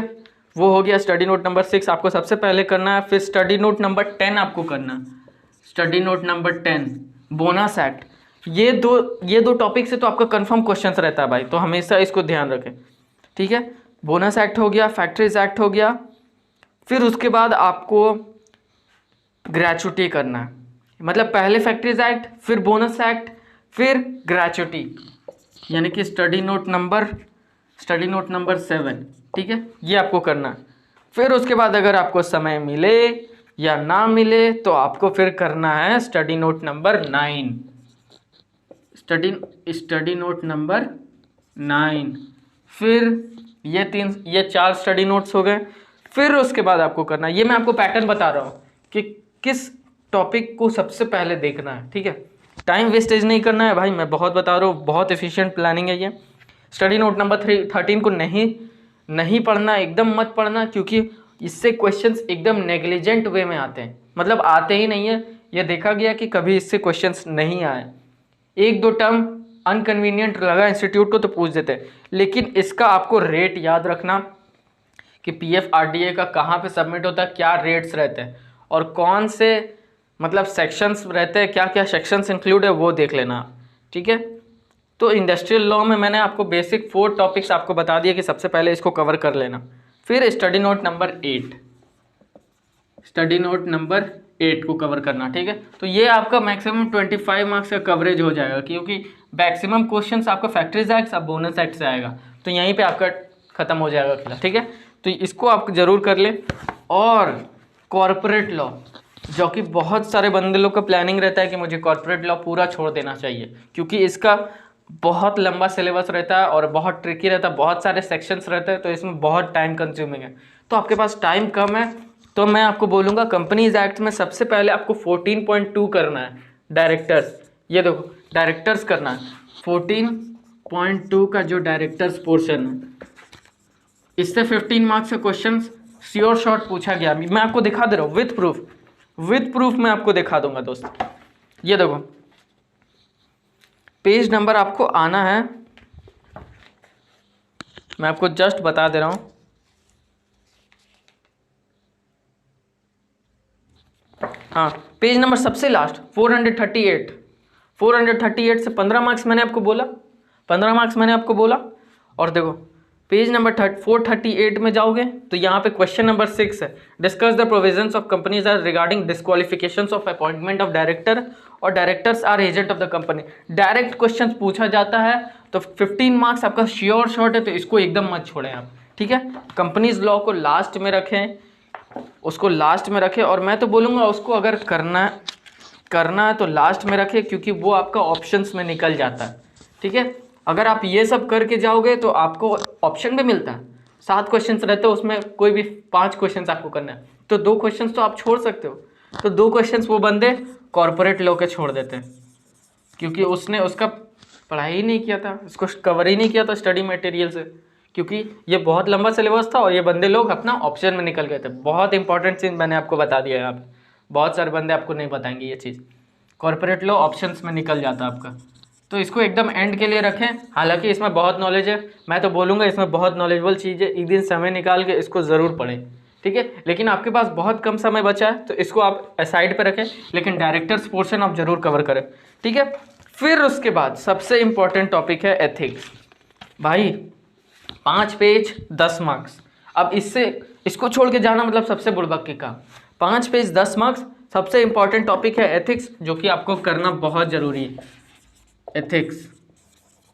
वो हो गया स्टडी नोट नंबर 6 आपको सबसे पहले करना है। फिर स्टडी नोट नंबर 10 आपको करना है, study note number 10 bonus act. ये दो टॉपिक से तो आपका कंफर्म क्वेश्चंस रहता है भाई, तो हमेशा इसको ध्यान रखें। ठीक है, बोनस एक्ट हो गया, फैक्ट्रीज एक्ट हो गया। फिर उसके बाद आपको ग्रेचुटी करना है, मतलब पहले फैक्ट्रीज एक्ट, फिर बोनस एक्ट, फिर ग्रेचुटी, यानी कि स्टडी नोट नंबर 7। ठीक है, ये आपको करना है। फिर उसके बाद अगर आपको समय मिले या ना मिले तो आपको फिर करना है study note number 9। Study note number 9। फिर ये 4 स्टडी नोट्स हो गए। फिर उसके बाद आपको करना है, ये मैं आपको पैटर्न बता रहा हूँ कि किस टॉपिक को सबसे पहले देखना है। ठीक है, टाइम वेस्टेज नहीं करना है भाई, मैं बहुत बता रहा हूँ, बहुत एफिशिएंट प्लानिंग है ये। स्टडी नोट नंबर 13 को नहीं पढ़ना, एकदम मत पढ़ना, क्योंकि इससे क्वेश्चंस एकदम नेग्लिजेंट वे में आते हैं, मतलब आते ही नहीं है। ये देखा गया कि कभी इससे क्वेश्चंस नहीं आए, 1-2 टर्म अनकन्वीनियंट लगा इंस्टीट्यूट को तो पूछ देते हैं, लेकिन इसका आपको रेट याद रखना कि पीएफ आरडीए का कहाँ पे सबमिट होता है, क्या रेट्स रहते हैं और कौन से मतलब सेक्शंस रहते हैं, क्या क्या सेक्शंस इंक्लूड है वो देख लेना। ठीक है, तो इंडस्ट्रियल लॉ में मैंने आपको बेसिक 4 टॉपिक्स आपको बता दिए कि सबसे पहले इसको कवर कर लेना। फिर स्टडी नोट नंबर 8 को कवर करना। ठीक है, तो ये आपका मैक्सिमम 25 मार्क्स का कवरेज हो जाएगा, क्योंकि मैक्सिमम क्वेश्चंस आपका फैक्ट्रीज एक्ट और बोनस एक्ट से आएगा, तो यहीं पे आपका खत्म हो जाएगा खेला। ठीक है, तो इसको आप जरूर कर ले। और कॉर्पोरेट लॉ, जो कि बहुत सारे बंदे लोग का प्लानिंग रहता है कि मुझे कॉर्पोरेट लॉ पूरा छोड़ देना चाहिए, क्योंकि इसका बहुत लंबा सिलेबस रहता है और बहुत ट्रिकी रहता है, बहुत सारे सेक्शंस रहते हैं, तो इसमें बहुत टाइम कंज्यूमिंग है। तो आपके पास टाइम कम है, तो मैं आपको बोलूँगा कंपनीज एक्ट में सबसे पहले आपको 14.2 करना है, डायरेक्टर्स। ये देखो डायरेक्टर्स करना है, 14.2 का जो डायरेक्टर्स पोर्शन है, इससे 15 मार्क्स का क्वेश्चन श्योर शॉर्ट पूछा गया। मैं आपको दिखा दे रहा हूँ विथ प्रूफ मैं आपको दिखा दूंगा दोस्त। ये देखो पेज नंबर आपको आना है, मैं आपको जस्ट बता दे रहा हूँ। हाँ, पेज नंबर सबसे लास्ट 438 से 15 मार्क्स मैंने आपको बोला। और देखो पेज नंबर 438 में जाओगे तो यहाँ पे क्वेश्चन नंबर 6 है, discuss the provisions of companies or regarding disqualifications of appointment of director और directors or agent of the company. Direct question पूछा जाता है, तो 15 मार्क्स आपका श्योर शॉर्ट है, तो इसको एकदम मत छोड़ें आप। ठीक है, कंपनीज लॉ को लास्ट में रखें, और मैं तो बोलूँगा उसको अगर करना है तो लास्ट में रखें, क्योंकि वो आपका ऑप्शंस में निकल जाता है। ठीक है, अगर आप ये सब करके जाओगे तो आपको ऑप्शन भी मिलता है, 7 क्वेश्चंस रहते हैं उसमें, कोई भी 5 क्वेश्चंस आपको करना है, तो 2 क्वेश्चंस तो आप छोड़ सकते हो। तो 2 क्वेश्चंस वो बंदे कॉर्पोरेट लॉ के छोड़ देते हैं, क्योंकि उसने उसका पढ़ाई ही नहीं किया था, उसको कवर ही नहीं किया था स्टडी मटेरियल से। क्योंकि ये बहुत लंबा सिलेबस था और ये बंदे लोग अपना ऑप्शन में निकल गए थे। बहुत इंपॉर्टेंट चीज़ मैंने आपको बता दिया है यहाँ पे, बहुत सारे बंदे आपको नहीं बताएंगे ये चीज़। कॉर्पोरेट लॉ ऑप्शंस में निकल जाता है आपका, तो इसको एकदम एंड के लिए रखें। हालांकि इसमें बहुत नॉलेज है, मैं तो बोलूँगा इसमें बहुत नॉलेजेबल चीज़ है, एक दिन समय निकाल के इसको ज़रूर पढ़ें, ठीक है। लेकिन आपके पास बहुत कम समय बचा है तो इसको आप साइड पे रखें, लेकिन डायरेक्टर्स पोर्शन आप जरूर कवर करें, ठीक है। फिर उसके बाद सबसे इम्पॉर्टेंट टॉपिक है एथिक्स। भाई 5 पेज 10 मार्क्स, अब इसको छोड़ के जाना मतलब सबसे बुड़बक की काम। 5 पेज 10 मार्क्स, सबसे इंपॉर्टेंट टॉपिक है एथिक्स, जो कि आपको करना बहुत ज़रूरी है। Ethics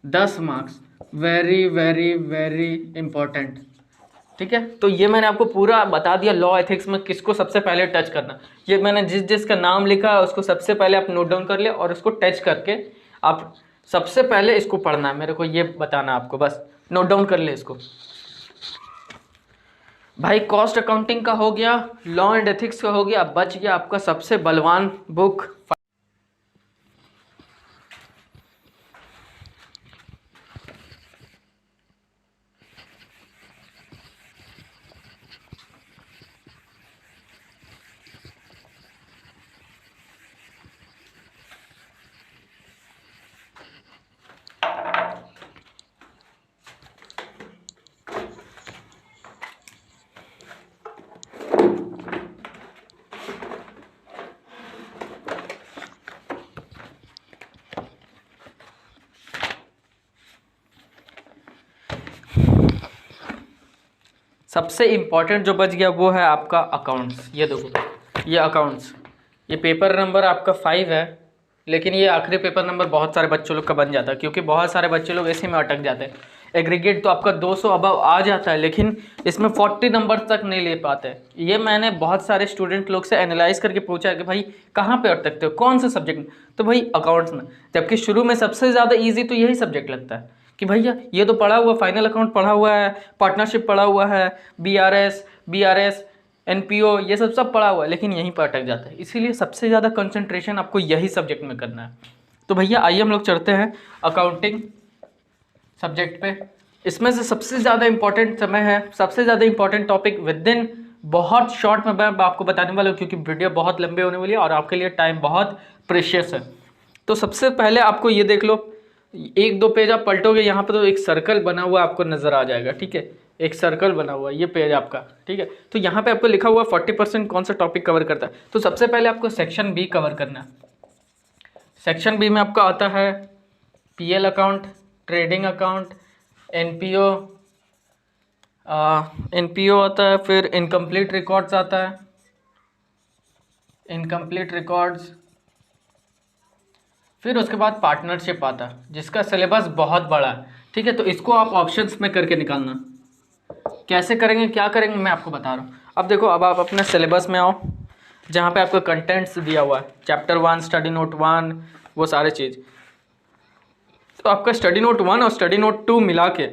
10 marks, very very very important, ठीक है। तो ये मैंने आपको पूरा बता दिया लॉ एथिक्स में किसको सबसे पहले टच करना। ये मैंने जिसका नाम लिखा है उसको सबसे पहले आप नोट डाउन कर ले और उसको टच करके आप सबसे पहले इसको पढ़ना है, मेरे को ये बताना आपको, बस नोट डाउन कर ले इसको। भाई कॉस्ट अकाउंटिंग का हो गया, लॉ एंड एथिक्स का हो गया, बच गया आपका सबसे बलवान बुक। सबसे इम्पॉर्टेंट जो बच गया वो है आपका अकाउंट्स। ये देखो, ये अकाउंट्स, ये पेपर नंबर आपका 5 है, लेकिन ये आखिरी पेपर नंबर बहुत सारे बच्चों लोग का बन जाता है, क्योंकि बहुत सारे बच्चे लोग इसी में अटक जाते हैं। एग्रीगेट तो आपका 200 अबव आ जाता है, लेकिन इसमें 40 नंबर तक नहीं ले पाते। ये मैंने बहुत सारे स्टूडेंट लोग से एनालाइज करके पूछा कि भाई कहाँ पे अटकते हो, कौन से सब्जेक्ट में, तो भाई अकाउंट्स में। जबकि शुरू में सबसे ज़्यादा ईजी तो यही सब्जेक्ट लगता है कि भैया ये तो पढ़ा हुआ, फाइनल अकाउंट पढ़ा हुआ है, पार्टनरशिप पढ़ा हुआ है, बीआरएस एनपीओ ये सब पढ़ा हुआ है, लेकिन यहीं पर अटक जाता है। इसीलिए सबसे ज़्यादा कंसंट्रेशन आपको यही सब्जेक्ट में करना है। तो भैया आइए हम लोग चढ़ते हैं अकाउंटिंग सब्जेक्ट पे। इसमें से सबसे ज़्यादा इंपॉर्टेंट समय है, सबसे ज़्यादा इंपॉर्टेंट टॉपिक विद इन बहुत शॉर्ट में मैं आपको बताने वाला हूँ, क्योंकि वीडियो बहुत लंबे होने वाली है और आपके लिए टाइम बहुत प्रेशियस है। तो सबसे पहले आपको ये देख लो, 1-2 पेज आप पलटोगे, यहाँ पर तो एक सर्कल बना हुआ आपको नज़र आ जाएगा, ठीक है। एक सर्कल बना हुआ है, ये पेज आपका, ठीक है। तो यहाँ पे आपको लिखा हुआ 40% कौन सा टॉपिक कवर करता है। तो सबसे पहले आपको सेक्शन बी कवर करना है। सेक्शन बी में आपका आता है PL account, trading account, NPO आता है, फिर इनकम्प्लीट रिकॉर्ड्स आता है, इनकम्प्लीट रिकॉर्ड्स, फिर उसके बाद पार्टनरशिप आता है, जिसका सिलेबस बहुत बड़ा है, ठीक है। तो इसको आप ऑप्शंस में करके निकालना। कैसे करेंगे, क्या करेंगे, मैं आपको बता रहा हूँ। अब देखो, अब आप अपने सिलेबस में आओ, जहाँ पे आपको कंटेंट्स दिया हुआ है, चैप्टर 1, स्टडी नोट 1, वो सारे चीज़। तो आपका स्टडी नोट 1 और स्टडी नोट 2 मिला के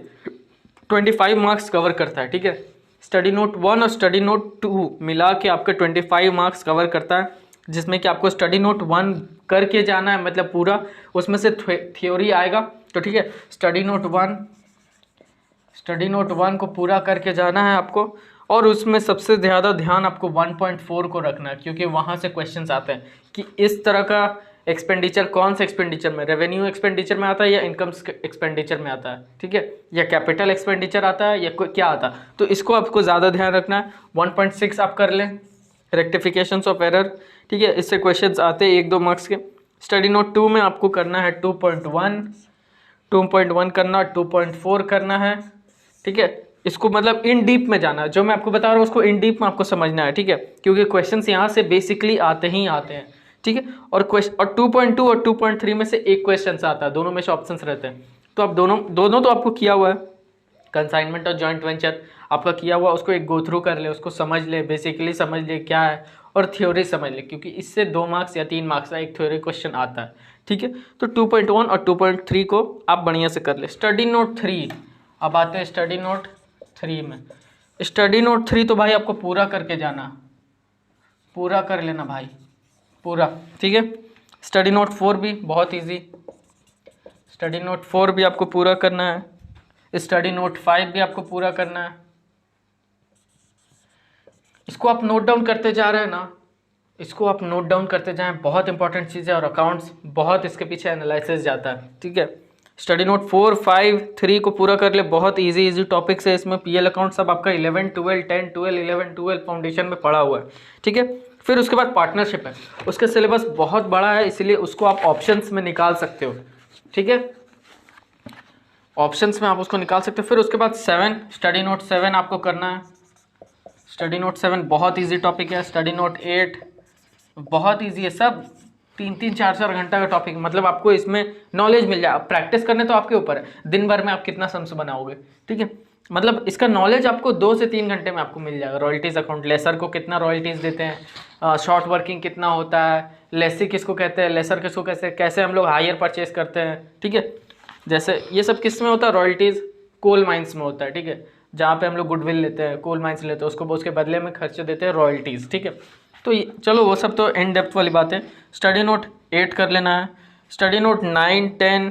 25 मार्क्स कवर करता है, ठीक है। स्टडी नोट 1 और स्टडी नोट 2 मिला के आपके 25 मार्क्स कवर करता है, जिसमें कि आपको स्टडी नोट 1 करके जाना है, मतलब पूरा उसमें से थ्योरी आएगा, तो ठीक है। स्टडी नोट 1 को पूरा करके जाना है आपको, और उसमें सबसे ज़्यादा ध्यान आपको 1.4 को रखना है, क्योंकि वहाँ से क्वेश्चंस आते हैं कि इस तरह का एक्सपेंडिचर कौन से एक्सपेंडिचर में, रेवेन्यू एक्सपेंडिचर में आता है या इनकम एक्सपेंडिचर में आता है, ठीक है, या कैपिटल एक्सपेंडिचर आता है या क्या आता है। तो इसको आपको ज़्यादा ध्यान रखना है। 1.6 आप कर लें, रेक्टिफिकेशंस ऑफ एरर, ठीक है, इससे क्वेश्चंस आते हैं 1-2 मार्क्स के। स्टडी नोट 2 में आपको करना है 2.1 करना, 2.4 करना है, ठीक है। इसको मतलब इन डीप में जाना है, जो मैं आपको बता रहा हूँ उसको इन डीप में आपको समझना है, ठीक है, क्योंकि क्वेश्चंस यहाँ से बेसिकली आते ही आते हैं, ठीक है। और 2.2 और 2.3 में से एक क्वेश्चन आता है, दोनों में से ऑप्शंस रहते हैं। तो आप दोनों तो आपको किया हुआ है, कंसाइनमेंट और जॉइंट वेंचर आपका किया हुआ, उसको एक गो थ्रू कर ले, उसको समझ ले, बेसिकली समझ ले क्या है, और थ्योरी समझ ले, क्योंकि इससे 2 मार्क्स या 3 मार्क्स का एक थ्योरी क्वेश्चन आता है, ठीक है। तो 2.1 और 2.3 को आप बढ़िया से कर ले। स्टडी नोट 3, अब आते हैं स्टडी नोट 3 में। स्टडी नोट 3 तो भाई आपको पूरा करके जाना, पूरा कर लेना भाई, पूरा, ठीक है। स्टडी नोट 4 भी बहुत इजी, स्टडी नोट 4 भी आपको पूरा करना है। स्टडी नोट 5 भी आपको पूरा करना है। इसको आप नोट डाउन करते जा रहे हैं ना, इसको आप नोट डाउन करते जाएं, बहुत इंपॉर्टेंट चीज़ है और अकाउंट्स बहुत इसके पीछे एनालिसिस जाता है, ठीक है। स्टडी नोट 4, 5, 3 को पूरा कर ले, बहुत इजी टॉपिक्स है इसमें। पीएल अकाउंट सब आपका 11, 12, 10, 12, 11, 12 फाउंडेशन में पढ़ा हुआ है, ठीक है। फिर उसके बाद पार्टनरशिप है, उसका सिलेबस बहुत बड़ा है, इसलिए उसको आप ऑप्शंस में निकाल सकते हो, ठीक है। ऑप्शंस में आप उसको निकाल सकते हो। फिर उसके बाद 7, स्टडी नोट 7 आपको करना है। स्टडी नोट 7 बहुत इजी टॉपिक है। स्टडी नोट 8 बहुत इजी है, सब 3-3, 4-4 घंटा का टॉपिक, मतलब आपको इसमें नॉलेज मिल जाए। प्रैक्टिस करने तो आपके ऊपर है, दिन भर में आप कितना सम्स बनाओगे, ठीक है। मतलब इसका नॉलेज आपको 2 से 3 घंटे में आपको मिल जाएगा। रॉयल्टीज़ अकाउंट, लेसर को कितना रॉयल्टीज़ देते हैं, शॉर्ट वर्किंग कितना होता है, लेसी किसको कहते हैं, लेसर किसको कैसे हम लोग हायर परचेज करते हैं, ठीक है। जैसे ये सब किस में होता है, रॉयल्टीज़ कोल माइंस में होता है, ठीक है। जहाँ पे हम लोग गुडविल लेते हैं, कोल माइंस लेते हैं, उसको उसके बदले में खर्चे देते हैं रॉयल्टीज़, ठीक है। तो चलो वो सब तो इन डेप्थ वाली बात है। स्टडी नोट 8 कर लेना है। स्टडी नोट 9, 10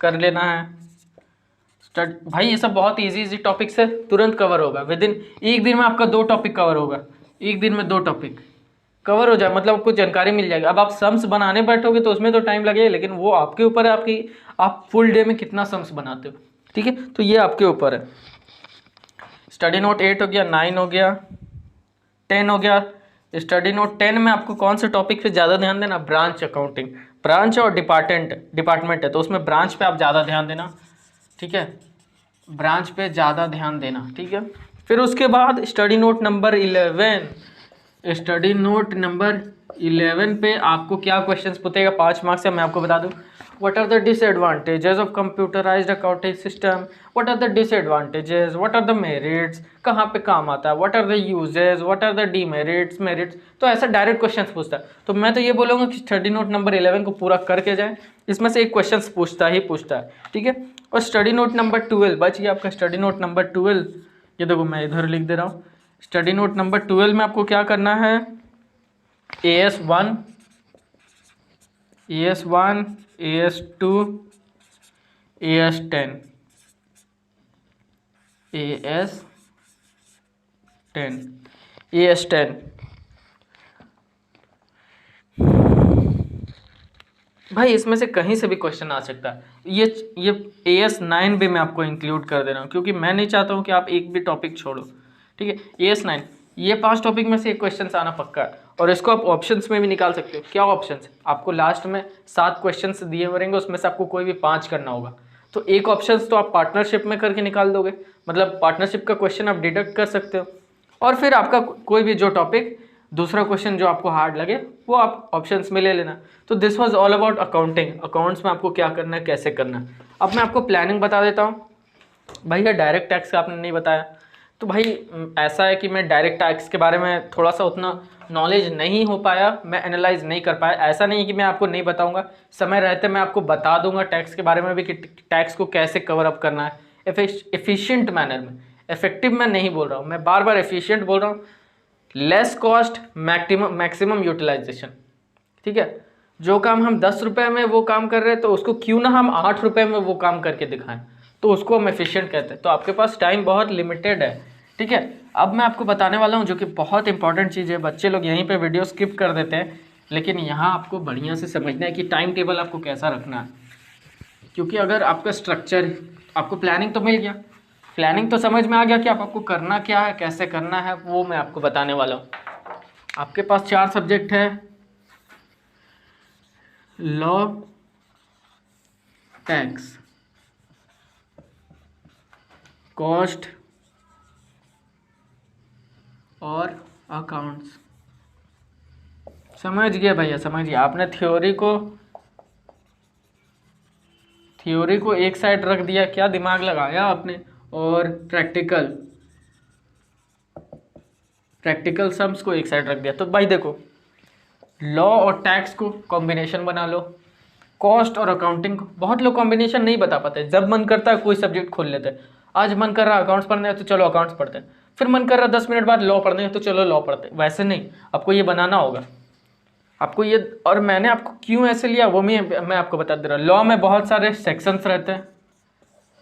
कर लेना है। भाई ये सब बहुत इजी टॉपिक्स है, तुरंत कवर होगा। एक दिन में आपका 2 टॉपिक कवर होगा, एक दिन में 2 टॉपिक कवर हो जाए, मतलब आपको जानकारी मिल जाएगी। अब आप सम्स बनाने बैठोगे तो उसमें तो टाइम लगेगा, लेकिन वो आपके ऊपर है, आप फुल डे में कितना सम्स बनाते हो, ठीक है। तो ये आपके ऊपर है। स्टडी नोट 8 हो गया, 9 हो गया, 10 हो गया। स्टडी नोट 10 में आपको कौन से टॉपिक पे ज़्यादा ध्यान देना, ब्रांच अकाउंटिंग। ब्रांच और डिपार्टमेंट है, तो उसमें ब्रांच पे आप ज़्यादा ध्यान देना, ठीक है। ब्रांच पे ज़्यादा ध्यान देना, ठीक है। फिर उसके बाद study note number 11, study note number 11 पे आपको क्या क्वेश्चंस पूछेगा, 5 मार्क्स से मैं आपको बता दूं। What are the disadvantages of computerised accounting system, what are the disadvantages, what are the merits, कहाँ पे काम आता है, what are the uses, what are the demerits, merits. तो ऐसा डायरेक्ट क्वेश्चंस पूछता है। तो मैं तो ये बोलूँगा कि स्टडी नोट नंबर 11 को पूरा करके जाए, इसमें से एक क्वेश्चन पूछता है, ठीक है। और स्टडी नोट नंबर 12 बच गया आपका। स्टडी नोट नंबर 12, ये देखो मैं इधर लिख दे रहा हूँ। स्टडी नोट नंबर 12 में आपको क्या करना है, AS1, AS1, AS2, AS10, AS10, AS10। भाई इसमें से कहीं से भी क्वेश्चन आ सकता है। ये AS9 भी मैं आपको इंक्लूड कर दे रहा हूँ, क्योंकि मैं नहीं चाहता हूँ कि आप एक भी टॉपिक छोड़ो, ठीक है। AS9, ये 5 टॉपिक में से एक क्वेश्चन आना पक्का है। और इसको आप ऑप्शंस में भी निकाल सकते हो। क्या ऑप्शंस, आपको लास्ट में 7 क्वेश्चंस दिए हुए रहेंगे, उसमें से आपको कोई भी 5 करना होगा। तो एक ऑप्शंस तो आप पार्टनरशिप में करके निकाल दोगे, मतलब पार्टनरशिप का क्वेश्चन आप डिडक्ट कर सकते हो। और फिर आपका कोई भी जो टॉपिक, दूसरा क्वेश्चन जो आपको हार्ड लगे वो आप ऑप्शंस में ले लेना। तो this was all about accounting, accounts में आपको क्या करना है, कैसे करना है। अब मैं आपको प्लानिंग बता देता हूँ। भैया डायरेक्ट टैक्स का आपने नहीं बताया, तो भाई ऐसा है कि मैं डायरेक्ट टैक्स के बारे में थोड़ा सा उतना नॉलेज नहीं हो पाया, मैं एनालाइज नहीं कर पाया। ऐसा नहीं कि मैं आपको नहीं बताऊंगा, समय रहते मैं आपको बता दूंगा टैक्स के बारे में भी कि टैक्स को कैसे कवर अप करना है एफिशिएंट मैनर में। इफेक्टिव मैं नहीं बोल रहा हूँ, मैं बार बार एफिशिएंट बोल रहा हूँ। लेस कॉस्ट मैक्सिमम यूटिलाइजेशन, ठीक है। जो काम हम 10 रुपये में वो काम कर रहे हैं, तो उसको क्यों ना हम 8 रुपये में वो काम करके दिखाएं, तो उसको हम एफिशिएंट कहते हैं। तो आपके पास टाइम बहुत लिमिटेड है, ठीक है। अब मैं आपको बताने वाला हूँ जो कि बहुत इंपॉर्टेंट चीज़ है। बच्चे लोग यहीं पे वीडियो स्किप कर देते हैं, लेकिन यहाँ आपको बढ़िया से समझना है कि टाइम टेबल आपको कैसा रखना है। क्योंकि अगर आपका स्ट्रक्चर, आपको प्लानिंग तो मिल गया, प्लानिंग तो समझ में आ गया कि आपको करना क्या है, कैसे करना है, वो मैं आपको बताने वाला हूँ। आपके पास 4 सब्जेक्ट है, लॉ, टैक्स, कॉस्ट और अकाउंट्स। समझ गया भैया, समझ गया। आपने थ्योरी को एक साइड रख दिया, क्या दिमाग लगाया आपने, और प्रैक्टिकल सम्स को एक साइड रख दिया। तो भाई देखो, लॉ और टैक्स को कॉम्बिनेशन बना लो, कॉस्ट और अकाउंटिंग को। बहुत लोग कॉम्बिनेशन नहीं बता पाते, जब मन करता है कोई सब्जेक्ट खोल लेते हैं। आज मन कर रहा है अकाउंट्स पढ़ने है तो चलो अकाउंट्स पढ़ते हैं, फिर मन कर रहा है 10 मिनट बाद लॉ पढ़ने है तो चलो लॉ पढ़ते हैं। वैसे नहीं, आपको ये बनाना होगा, आपको ये। और मैंने आपको क्यों ऐसे लिया वो मैं आपको बता दे रहा हूँ। लॉ में बहुत सारे सेक्शंस रहते हैं,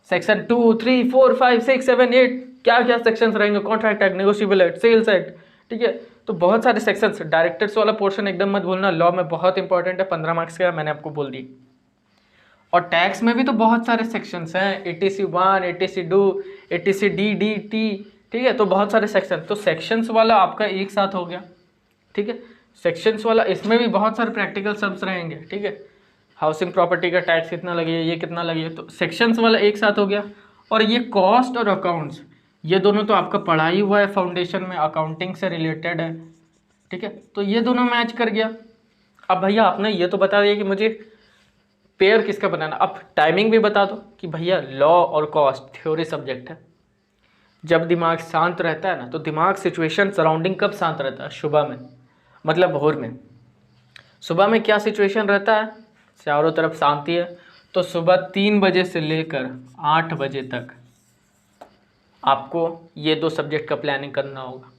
सेक्शन 2, 3, 4, 5, 6, 7, 8 क्या क्या सेक्शंस रहेंगे, contract act, negotiable act, sales act, ठीक है। तो बहुत सारे सेक्शंस, डायरेक्टर्स वाला पोर्शन एकदम मत भूलना, लॉ में बहुत इंपॉर्टेंट है, 15 मार्क्स का मैंने आपको बोल दी। और टैक्स में भी तो बहुत सारे सेक्शंस हैं, ATC 1, ATC 2, ATC D, D, T, ठीक है। तो बहुत सारे सेक्शन, तो सेक्शंस वाला आपका एक साथ हो गया, ठीक है। सेक्शंस वाला, इसमें भी बहुत सारे प्रैक्टिकल सम्स रहेंगे, ठीक है। हाउसिंग प्रॉपर्टी का टैक्स कितना लगे, ये कितना लगे, तो सेक्शंस वाला एक साथ हो गया। और ये कॉस्ट और अकाउंट्स, ये दोनों तो आपका पढ़ा ही हुआ है, फाउंडेशन में अकाउंटिंग से रिलेटेड है, ठीक है। तो ये दोनों मैच कर गया। अब भैया आपने ये तो बता दिया कि मुझे पेयर किसका बनाना, अब टाइमिंग भी बता दो कि भैया लॉ और कॉस्ट थ्योरी सब्जेक्ट है। जब दिमाग शांत रहता है ना, तो दिमाग सिचुएशन सराउंडिंग कब शांत रहता है, सुबह में, मतलब भोर में। सुबह में क्या सिचुएशन रहता है, चारों तरफ शांति है। तो सुबह 3 बजे से लेकर 8 बजे तक आपको ये 2 सब्जेक्ट का प्लानिंग करना होगा।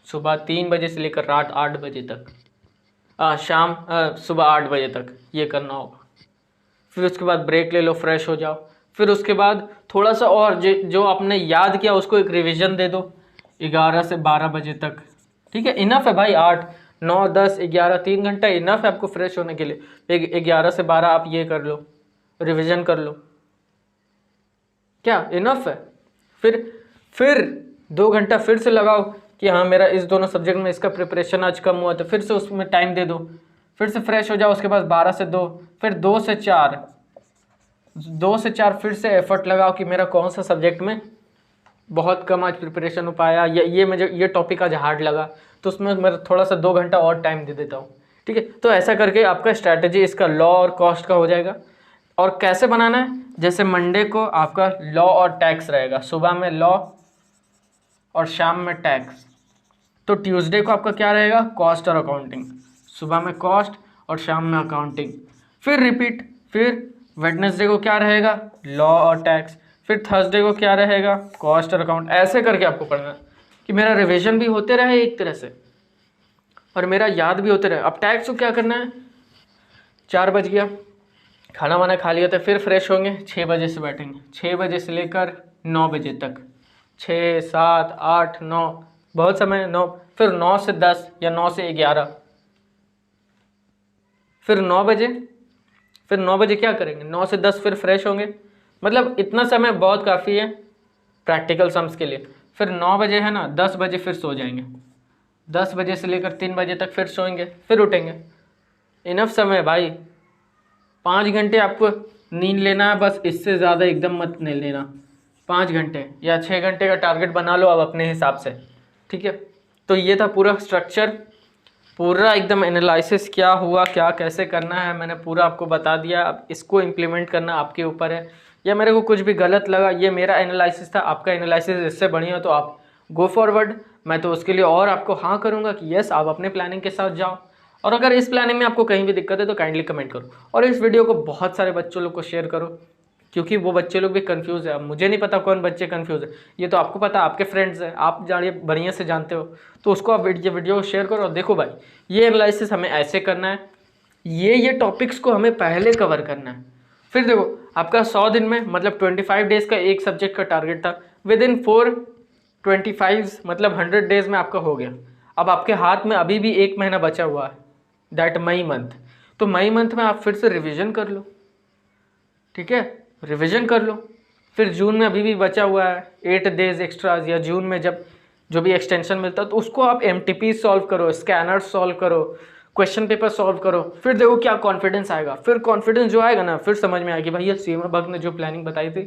सुबह 3 बजे से लेकर रात 8 बजे तक, सुबह 8 बजे तक ये करना होगा। फिर उसके बाद ब्रेक ले लो, फ्रेश हो जाओ। फिर उसके बाद थोड़ा सा और जो आपने याद किया उसको एक रिवीजन दे दो 11 से 12 बजे तक, ठीक है। इनफ है भाई, 8, 9, 10, 11, 3 घंटा इनफ है आपको फ्रेश होने के लिए। 11 से 12 आप ये कर लो, रिवीजन कर लो, क्या इनफ है। फिर 2 घंटा फिर से लगाओ कि हाँ मेरा इस दोनों सब्जेक्ट में इसका प्रिपरेशन आज कम हुआ, तो फिर से उसमें टाइम दे दो, फिर से फ्रेश हो जाओ। उसके बाद 12 से 2, फिर 2 से 4 फिर से एफर्ट लगाओ कि मेरा कौन सा सब्जेक्ट में बहुत कम आज प्रिपरेशन हो पाया, या ये मुझे ये टॉपिक आज हार्ड लगा, तो उसमें मैं थोड़ा सा 2 घंटा और टाइम दे देता हूँ, ठीक है। तो ऐसा करके आपका स्ट्रैटेजी इसका लॉ और कॉस्ट का हो जाएगा। और कैसे बनाना है, जैसे मंडे को आपका लॉ और टैक्स रहेगा, सुबह में लॉ और शाम में टैक्स। तो ट्यूसडे को आपका क्या रहेगा, कॉस्ट और अकाउंटिंग, सुबह में कॉस्ट और शाम में अकाउंटिंग। फिर रिपीट, फिर वेडनेसडे को क्या रहेगा, लॉ और टैक्स। फिर थर्सडे को क्या रहेगा, कॉस्ट और अकाउंट। ऐसे करके आपको पढ़ना है कि मेरा रिवीजन भी होते रहे एक तरह से और मेरा याद भी होते रहे। अब टैक्स को क्या करना है, 4 बज गया, खाना वाना खा लिया, तो फिर फ्रेश होंगे, 6 बजे से बैठेंगे, 6 बजे से लेकर 9 बजे तक, 6, 7, 8, 9, बहुत समय 9, फिर 9 से 10 या 9 से 11, फिर 9 बजे क्या करेंगे, 9 से 10 फिर फ्रेश होंगे। मतलब इतना समय बहुत काफ़ी है प्रैक्टिकल सम्स के लिए। फिर 9 बजे है ना, 10 बजे फिर सो जाएंगे, 10 बजे से लेकर 3 बजे तक फिर सोएंगे, फिर उठेंगे। इनफ समय भाई, 5 घंटे आपको नींद लेना है बस, इससे ज़्यादा एकदम मत नहीं लेना। 5 घंटे या 6 घंटे का टारगेट बना लो अब अपने हिसाब से, ठीक है। तो ये था पूरा स्ट्रक्चर, पूरा एकदम एनालिसिस, क्या हुआ, क्या कैसे करना है, मैंने पूरा आपको बता दिया। अब इसको इम्प्लीमेंट करना आपके ऊपर है। या मेरे को कुछ भी गलत लगा, ये मेरा एनालिसिस था, आपका एनालिसिस इससे बढ़िया हो तो आप गो फॉरवर्ड, मैं तो उसके लिए और आपको हाँ करूँगा कि यस आप अपने प्लानिंग के साथ जाओ। और अगर इस प्लानिंग में आपको कहीं भी दिक्कत है तो काइंडली कमेंट करो, और इस वीडियो को बहुत सारे बच्चों लोग को शेयर करो, क्योंकि वो बच्चे लोग भी कंफ्यूज है। अब मुझे नहीं पता कौन बच्चे कंफ्यूज है, ये तो आपको पता, आपके फ्रेंड्स हैं, आप जानिए बढ़िया से जानते हो, तो उसको आप ये वीडियो शेयर करो। और देखो भाई, ये एनालिसिस हमें ऐसे करना है, ये टॉपिक्स को हमें पहले कवर करना है। फिर देखो आपका 100 दिन में, मतलब 25 डेज़ का एक सब्जेक्ट का टारगेट था, विद इन 425 मतलब 100 डेज़ में आपका हो गया। अब आपके हाथ में अभी भी 1 महीना बचा हुआ है, दैट मई मंथ। तो मई मंथ में आप फिर से रिवीजन कर लो, ठीक है, रिवीजन कर लो। फिर जून में अभी भी बचा हुआ है 8 डेज एक्स्ट्राज, या जून में जब जो भी एक्सटेंशन मिलता है तो उसको आप MTP सॉल्व करो, स्कैनर सॉल्व करो, क्वेश्चन पेपर सॉल्व करो। फिर देखो क्या कॉन्फिडेंस आएगा। फिर कॉन्फिडेंस जो आएगा ना, फिर समझ में आएगी कि भैया सीमा भक्त ने जो प्लानिंग बताई थी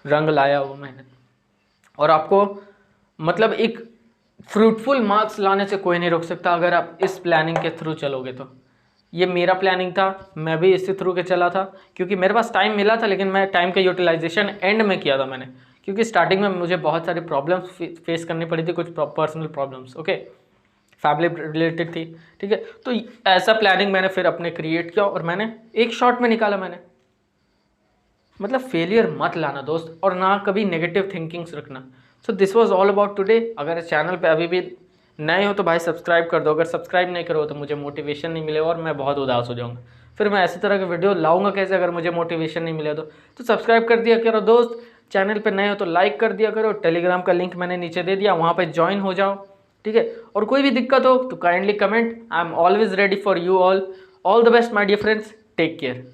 रंग लाया वो मैंने। और आपको मतलब एक फ्रूटफुल मार्क्स लाने से कोई नहीं रोक सकता अगर आप इस प्लानिंग के थ्रू चलोगे तो। ये मेरा प्लानिंग था, मैं भी इसी थ्रू के चला था, क्योंकि मेरे पास टाइम मिला था, लेकिन मैं टाइम का यूटिलाइजेशन एंड में किया था मैंने, क्योंकि स्टार्टिंग में मुझे बहुत सारी प्रॉब्लम्स फेस करनी पड़ी थी, कुछ personal problems, okay, family related थी, ठीक है। तो ऐसा प्लानिंग मैंने फिर अपने क्रिएट किया और मैंने एक शॉट में निकाला मैंने। मतलब फेलियर मत लाना दोस्त, और ना कभी नेगेटिव थिंकिंग्स रखना। So this was all about today. अगर इस चैनल पे अभी भी नए हो तो भाई सब्सक्राइब कर दो, अगर सब्सक्राइब नहीं करो तो मुझे मोटिवेशन नहीं मिलेगा और मैं बहुत उदास हो जाऊँगा। फिर मैं ऐसी तरह के वीडियो लाऊंगा कैसे अगर मुझे मोटिवेशन नहीं मिले तो सब्सक्राइब कर दिया करो दोस्त। चैनल पे नए हो तो लाइक कर दिया करो। टेलीग्राम का लिंक मैंने नीचे दे दिया, वहाँ पे ज्वाइन हो जाओ, ठीक है। और कोई भी दिक्कत हो तो kindly comment, I am always ready for you all. All the best my dear friends, take care.